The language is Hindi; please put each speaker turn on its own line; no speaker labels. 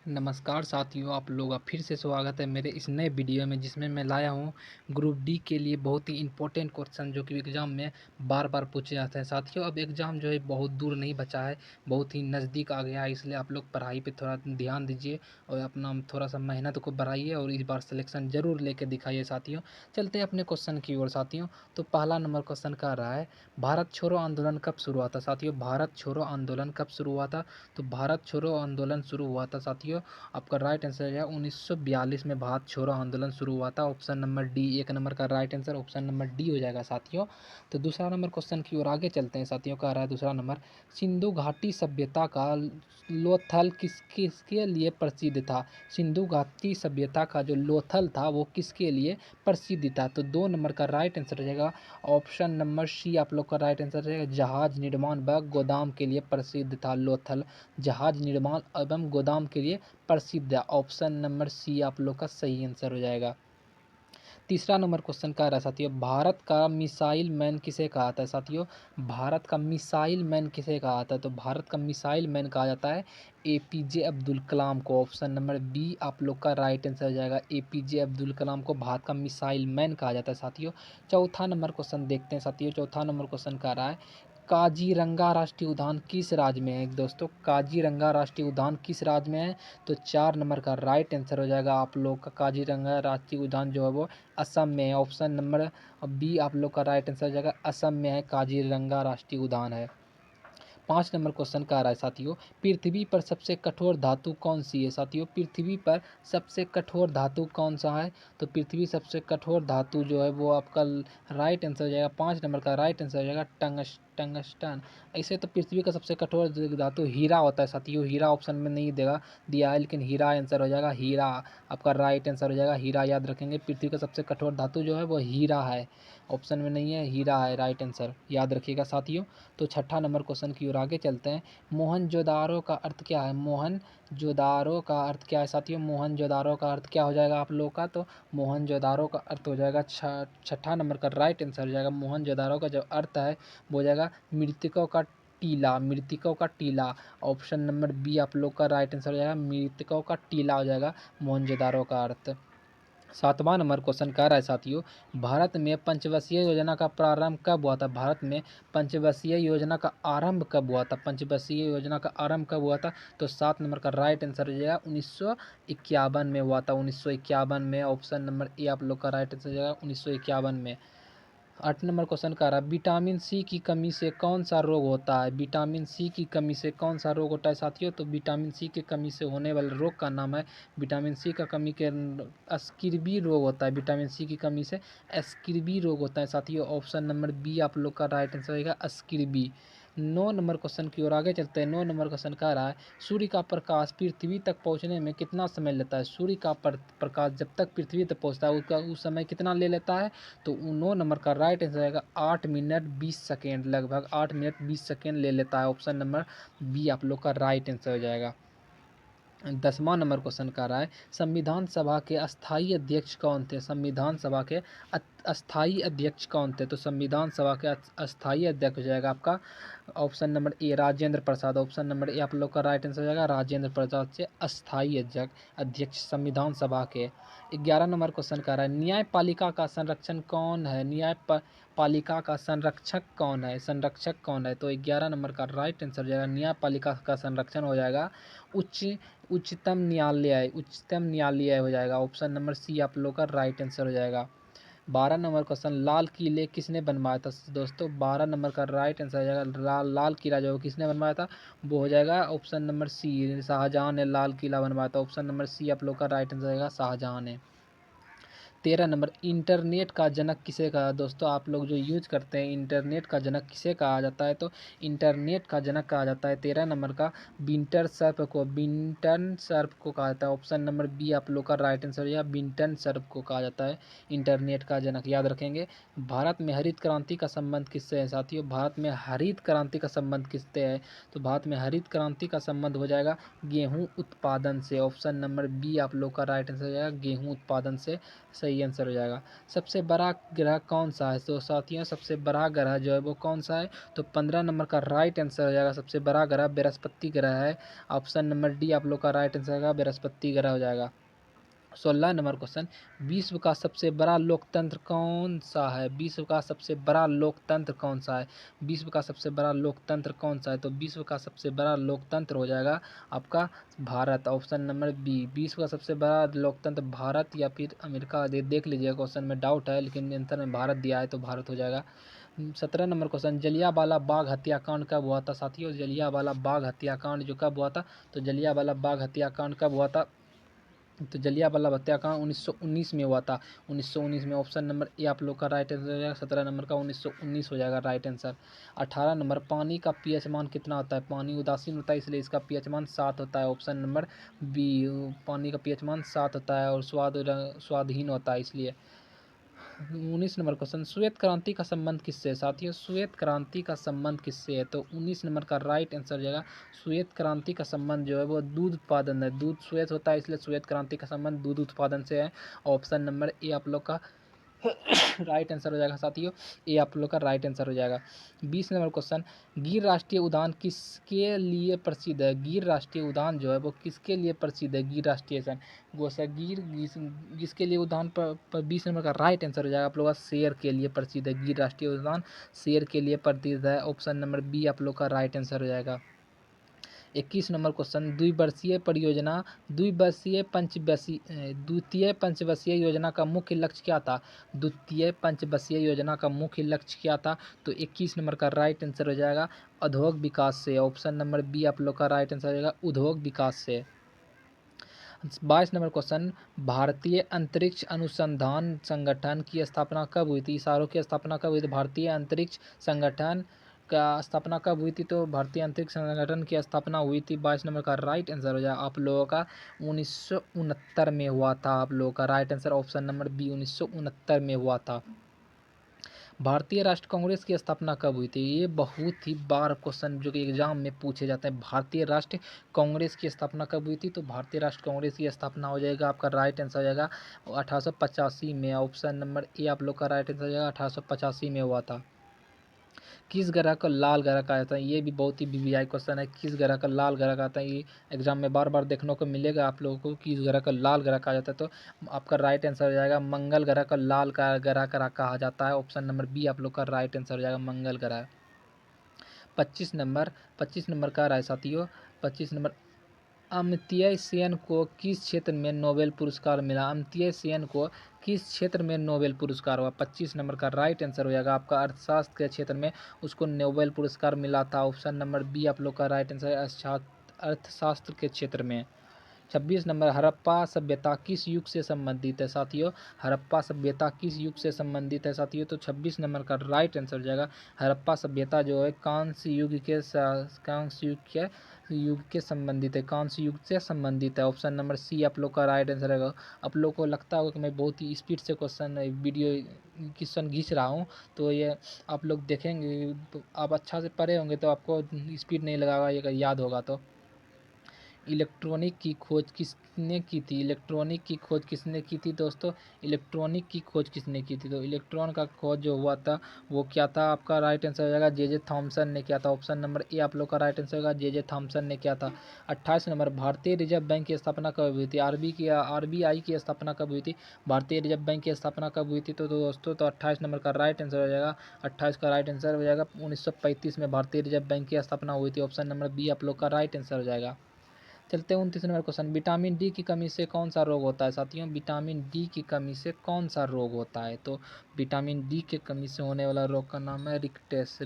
नमस्कार साथियों, आप लोग का फिर से स्वागत है मेरे इस नए वीडियो में जिसमें मैं लाया हूँ ग्रुप डी के लिए बहुत ही इम्पोर्टेंट क्वेश्चन जो कि एग्ज़ाम में बार-बार पूछे जाते हैं। साथियों, अब एग्ज़ाम जो है बहुत दूर नहीं बचा है, बहुत ही नज़दीक आ गया है, इसलिए आप लोग पढ़ाई पे थोड़ा ध्यान दीजिए और अपना थोड़ा-सा मेहनत को बढ़ाइए और इस बार सिलेक्शन ज़रूर लेके दिखाइए साथियों। चलते हैं अपने क्वेश्चन की ओर साथियों। तो पहला नंबर क्वेश्चन कह रहा है, भारत छोड़ो आंदोलन कब शुरू हुआ था? साथियों, भारत छोड़ो आंदोलन कब शुरू हुआ था? तो भारत छोड़ो आंदोलन शुरू हुआ था साथियों, आपका राइट आंसर है 1942 में भारत छोड़ो आंदोलन शुरू हुआ था। ऑप्शन नंबर डी, एक नंबर का right answer option number D हो जाएगा साथियों। तो दूसरा नंबर क्वेश्चन की ओर आगे चलते हैं साथियों। कह रहा है दूसरा नंबर, सिंधु घाटी सभ्यता का लोथल किसके लिए प्रसिद्ध था? सिंधु घाटी सभ्यता का जो लोथल था वो किसके लिए प्रसिद्ध था? तो दो नंबर का राइट आंसर रहेगा ऑप्शन नंबर सी, आप लोग का राइट आंसर रहेगा जहाज निर्माण व गोदाम के लिए प्रसिद्ध था लोथल। जहाज निर्माण एवं गोदाम के लिए प्रसिद्ध है। ऑप्शन नंबर सी आप लोग का सही आंसर हो जाएगा। तीसरा नंबर क्वेश्चन कह रहा है साथियों, भारत का मिसाइल मैन किसे कहा था? साथियों, भारत का मिसाइल मैन किसे कहा था? तो भारत का मिसाइल मैन कहा जाता है एपीजे अब्दुल कलाम को। ऑप्शन नंबर बी आप लोग का राइट आंसर हो जाएगा। एपीजे अब्दुल कलाम को भारत का मिसाइल मैन कहा जाता है साथियों। चौथा नंबर क्वेश्चन देखते हैं साथियों। चौथा नंबर क्वेश्चन कह रहा है, काजीरंगा राष्ट्रीय उद्यान किस राज्य में है? दोस्तों, काजीरंगा राष्ट्रीय उद्यान किस राज्य में है? तो 4 नंबर का राइट आंसर हो जाएगा आप लोग का काजीरंगा राष्ट्रीय उद्यान जो है वो असम में है। ऑप्शन नंबर बी आप लोग का राइट आंसर हो जाएगा, असम में है काजीरंगा राष्ट्रीय उद्यान है। 5 नंबर क्वेश्चन का आ रहा है साथियों, पृथ्वी पर सबसे कठोर धातु कौन सी है? साथियों, पृथ्वी पर सबसे कठोर धातु कौन सा है? तो पृथ्वी सबसे कठोर धातु जो है वो आपका राइट आंसर हो जाएगा। 5 नंबर का राइट आंसर हो जाएगा टंगस्टन। ऐसे तो पृथ्वी का सबसे कठोर धातु हीरा होता है साथियों। हीरा ऑप्शन में नहीं देगा दिया है, लेकिन हीरा आंसर हो जाएगा। हीरा आपका राइट आंसर हो जाएगा। हीरा याद रखेंगे, पृथ्वी का सबसे कठोर धातु जो है वो हीरा है। ऑप्शन में नहीं है, हीरा है राइट आंसर, याद रखिएगा साथियों। तो छठा नंबर क्वेश्चन की ओर आगे चलते हैं। मोहनजोदारो का अर्थ क्या है? मोहनजोदारो का अर्थ क्या है साथियों? मोहनजोदारो का अर्थ क्या हो जाएगा आप लोग का? तो मोहनजोदारो का अर्थ हो जाएगा छठा नंबर का राइट आंसर हो जाएगा। मोहनजोदारो का जो अर्थ है वो हो जाएगा मृतकों का टीला। मृतकों का टीला। ऑप्शन नंबर बी आप लोग का राइट आंसर हो जाएगा, मृतकों का टीला हो जाएगा मोहनजोदारो का अर्थ। सातवां नंबर क्वेश्चन कह रहा है साथियों, भारत में पंचवर्षीय योजना का प्रारंभ कब हुआ था? भारत में पंचवर्षीय योजना का आरंभ कब हुआ था? पंचवर्षीय योजना का आरंभ कब हुआ था? तो 7 नंबर का राइट आंसर हो जाएगा 1951 में हुआ था। 1951 में। ऑप्शन नंबर ए आप लोग का राइट आंसर हो जाएगा 1951 में। 8 नंबर क्वेश्चन का रहा है, विटामिन सी की कमी से कौन सा रोग होता है? विटामिन सी की कमी से कौन सा रोग होता है साथियों? तो विटामिन सी की कमी से होने वाले रोग का नाम है, विटामिन सी का कमी के स्किर्बी रोग होता है। विटामिन सी की कमी से स्किर्बी रोग होता है साथियों। ऑप्शन नंबर बी आप लोग का राइट आंसर रहेगा स्किर्बी। 9 नंबर क्वेश्चन की ओर आगे चलते हैं। 9 नंबर क्वेश्चन कह रहा है, सूर्य का प्रकाश पृथ्वी तक पहुंचने में कितना समय लेता है? सूर्य का प्रकाश जब तक पृथ्वी तक पहुंचता है उसका उस समय कितना ले लेता है? तो 9 नंबर का राइट आंसर आएगा 8 मिनट 20 सेकेंड, लगभग 8 मिनट 20 सेकेंड ले लेता है। ऑप्शन नंबर बी आप लोग का राइट आंसर हो जाएगा। 10वां नंबर क्वेश्चन का रहा है, संविधान सभा के अस्थाई अध्यक्ष कौन थे? संविधान सभा के अस्थाई अध्यक्ष कौन थे? तो संविधान सभा के अस्थाई अध्यक्ष हो जाएगा आपका option number A Rajendra Prasad. Option number A आप लोग का राइट आंसर हो जाएगा राजेंद्र प्रसाद से अस्थाई अध्यक्ष संविधान सभा के। 11 नंबर क्वेश्चन का रहा है, न्यायपालिका का संरक्षण कौन है? पालिका का संरक्षक कौन है? संरक्षक कौन है? तो 11 नंबर का राइट आंसर हो जाएगा, न्यायपालिका का संरक्षण हो जाएगा उच्च उच्चतम न्यायालय। उच्चतम न्यायालय हो जाएगा। ऑप्शन नंबर सी आप लोग का राइट आंसर हो जाएगा। 12 नंबर क्वेश्चन, लाल किले किसने बनवाया था? दोस्तों, 12 नंबर का राइट आंसर हो जाएगा लाल किला जो किसने बनवाया था वो हो जाएगा ऑप्शन नंबर सी, शाहजहां ने लाल किला बनवाया था। ऑप्शन नंबर सी आप लोग का राइट आंसर रहेगा शाहजहां ने। 13 नंबर, इंटरनेट का जनक किसे कहा? दोस्तों, आप लोग जो यूज करते हैं इंटरनेट का जनक किसे कहा जाता है? तो इंटरनेट का जनक कहा जाता है 13 नंबर का बिंटर सर्प को। बिंटन सर्प को कहा जाता है। ऑप्शन नंबर बी आप लोग का राइट आंसर या बिंटन सर्प को कहा जाता है इंटरनेट का जनक, याद रखेंगे। भारत में हरित क्रांति का संबंध किससे है साथियों? भारत में हरित क्रांति का संबंध किससे है? तो भारत में हरित क्रांति का संबंध हो जाएगा गेहूं उत्पादन से। ऑप्शन नंबर बी आप लोग का राइट आंसर हो जाएगा गेहूं उत्पादन से। सही सही आंसर हो जाएगा। सबसे बड़ा ग्रह कौन सा है? तो साथियों सबसे बड़ा ग्रह जो है वो कौन सा है? तो 15 नंबर का राइट आंसर हो जाएगा। सबसे बड़ा ग्रह बृहस्पति ग्रह है। ऑप्शन नंबर डी आप लोग का राइट आंसर होगा, बृहस्पति ग्रह हो जाएगा। 16 नंबर क्वेश्चन, विश्व का सबसे बड़ा लोकतंत्र कौन सा है? विश्व का सबसे बड़ा लोकतंत्र कौन सा है? विश्व का सबसे बड़ा लोकतंत्र कौन सा है? तो विश्व का सबसे बड़ा लोकतंत्र हो जाएगा आपका भारत, ऑप्शन नंबर बी। विश्व का सबसे बड़ा लोकतंत्र भारत या फिर अमेरिका, देख लीजिएगा, क्वेश्चन में डाउट है लेकिन आंसर में भारत दिया है तो भारत हो जाएगा। 17 नंबर क्वेश्चन, जलियांवाला बाग हत्याकांड कब हुआ था? साथियों जलियांवाला बाग हत्याकांड जो कब हुआ था? तो जलियांवाला बाग हत्याकांड कब हुआ था? तो जलियांवाला हत्याकांड 1919 में हुआ था। 1919 में, ऑप्शन नंबर ए आप लोग का राइट आंसर हो जाएगा। 17 नंबर का 1919 हो जाएगा राइट आंसर। 18 नंबर, पानी का पीएच मान कितना होता है? पानी उदासीन होता है इसलिए इसका पीएच मान 7 होता है, ऑप्शन नंबर बी। पानी का पीएच मान 7 होता है और स्वादहीन होता है इसलिए। 19 नंबर क्वेश्चन, श्वेत क्रांति का संबंध किससे है? साथियों श्वेत क्रांति का संबंध किससे है? तो 19 नंबर का राइट आंसर हो जाएगा। श्वेत क्रांति का संबंध जो है वो दूध उत्पादन है। दूध श्वेत होता है इसलिए श्वेत क्रांति का संबंध दूध उत्पादन से है। ऑप्शन नंबर ए आप लोग का राइट आंसर हो जाएगा साथियों, ये आप लोग का राइट आंसर हो जाएगा। 20 नंबर क्वेश्चन, गिर राष्ट्रीय उद्यान किसके लिए प्रसिद्ध है? गिर राष्ट्रीय उद्यान जो है वो किसके लिए प्रसिद्ध है? गिर राष्ट्रीय गिर किसके लिए उद्यान पर 20 नंबर का राइट आंसर हो जाएगा आप लोग का शेर के लिए प्रसिद्ध है। गिर राष्ट्रीय उद्यान शेर के लिए प्रसिद्ध है, ऑप्शन नंबर बी आप लोग का राइट आंसर हो जाएगा। 21 नंबर क्वेश्चन, द्विवर्षीय परियोजना द्वितीय पंचवर्षीय योजना का मुख्य लक्ष्य क्या था? द्वितीय पंचवर्षीय योजना का मुख्य लक्ष्य क्या था? तो 21 नंबर का राइट आंसर हो जाएगा उद्योग विकास से, ऑप्शन नंबर बी आप लोग का राइट आंसर हो जाएगा उद्योग विकास से। 22 नंबर क्वेश्चन, भारतीय अंतरिक्ष अनुसंधान संगठन की स्थापना कब हुई थी? इसरो की स्थापना कब हुई थी? भारतीय अंतरिक्ष संगठन का स्थापना कब हुई थी? तो भारतीय अंतरिक्ष संगठन की स्थापना हुई थी, 22 नंबर का राइट आंसर हो जाएगा आप लोगों का 1969 में हुआ था। आप लोगों का right answer option number B 1969 में हुआ था। भारतीय राष्ट्र कांग्रेस की स्थापना कब हुई थी? ये बहुत ही बार क्वेश्चन जो कि एग्जाम में पूछे जाते हैं। भारतीय राष्ट्र कांग्रेस की स्थापना कब हुई थी? तो भारतीय राष्ट्र कांग्रेस की स्थापना हो जाएगा आपका राइट आंसर हो जाएगा 1885 में, ऑप्शन नंबर ए आप लोग का राइट आंसर हो जाएगा 1885 में हुआ था। किस ग्रह को लाल ग्रह कहा जाता है? ये भी बहुत ही वीवीआई क्वेश्चन है। किस ग्रह का लाल ग्रह कहता है? ये एग्जाम में बार बार देखने को मिलेगा आप लोगों को, किस ग्रह का लाल ग्रह कहा जाता है? तो आपका राइट आंसर हो जाएगा मंगल ग्रह का लाल का ग्रह कहा जाता है, ऑप्शन नंबर बी आप लोग का राइट आंसर हो जाएगा मंगल ग्रह। 25 नंबर का रहा है साथियों। 25 नंबर, अमर्त्य सेन को किस क्षेत्र में नोबेल पुरस्कार मिला? अमर्त्य सेन को किस क्षेत्र में नोबेल पुरस्कार हुआ? 25 नंबर का राइट आंसर हो जाएगा आपका अर्थशास्त्र के क्षेत्र में उसको नोबेल पुरस्कार मिला था, ऑप्शन नंबर बी आप लोग का राइट आंसर है अर्थशास्त्र के क्षेत्र में। 26 नंबर, हड़प्पा सभ्यता किस युग से संबंधित है? साथियों हड़प्पा सभ्यता किस युग से संबंधित है? साथियों तो 26 नंबर का राइट आंसर हो जाएगा हड़प्पा सभ्यता जो है कांस्य युग के संबंधित है, कांस्य युग से संबंधित है, ऑप्शन नंबर सी आप लोग का राइट आंसर है। आप लोग को लगता होगा कि मैं बहुत ही स्पीड से क्वेश्चन खींच रहा हूँ, तो ये आप लोग देखेंगे तो आप अच्छा से पढ़े होंगे तो आपको स्पीड नहीं लगागा, ये याद होगा। तो इलेक्ट्रॉनिक की खोज किसने की थी? इलेक्ट्रॉनिक की खोज किसने की थी दोस्तों? इलेक्ट्रॉनिक की खोज किसने की थी? तो इलेक्ट्रॉन का खोज जो हुआ था वो क्या था? आपका राइट आंसर हो जाएगा जे थॉमसन ने किया था, ऑप्शन नंबर ए आप लोग का राइट आंसर होगा जे थॉमसन ने किया था। 28 नंबर, भारतीय रिजर्व बैंक की स्थापना कब हुई थी? आरबीआई की स्थापना कब हुई थी? भारतीय रिजर्व बैंक की स्थापना कब हुई थी? तो दोस्तों तो 28 नंबर का राइट आंसर हो जाएगा 28 का राइट आंसर हो जाएगा 1935 में भारतीय रिजर्व बैंक की स्थापना हुई थी, ऑप्शन नंबर बी आप लोग का राइट आंसर हो जाएगा। चलते हैं 29 नंबर क्वेश्चन, विटामिन डी की कमी से कौन सा रोग होता है? साथियों विटामिन डी की कमी से कौन सा रोग होता है? तो विटामिन डी की कमी से होने वाला रोग का नाम है रिकटेस।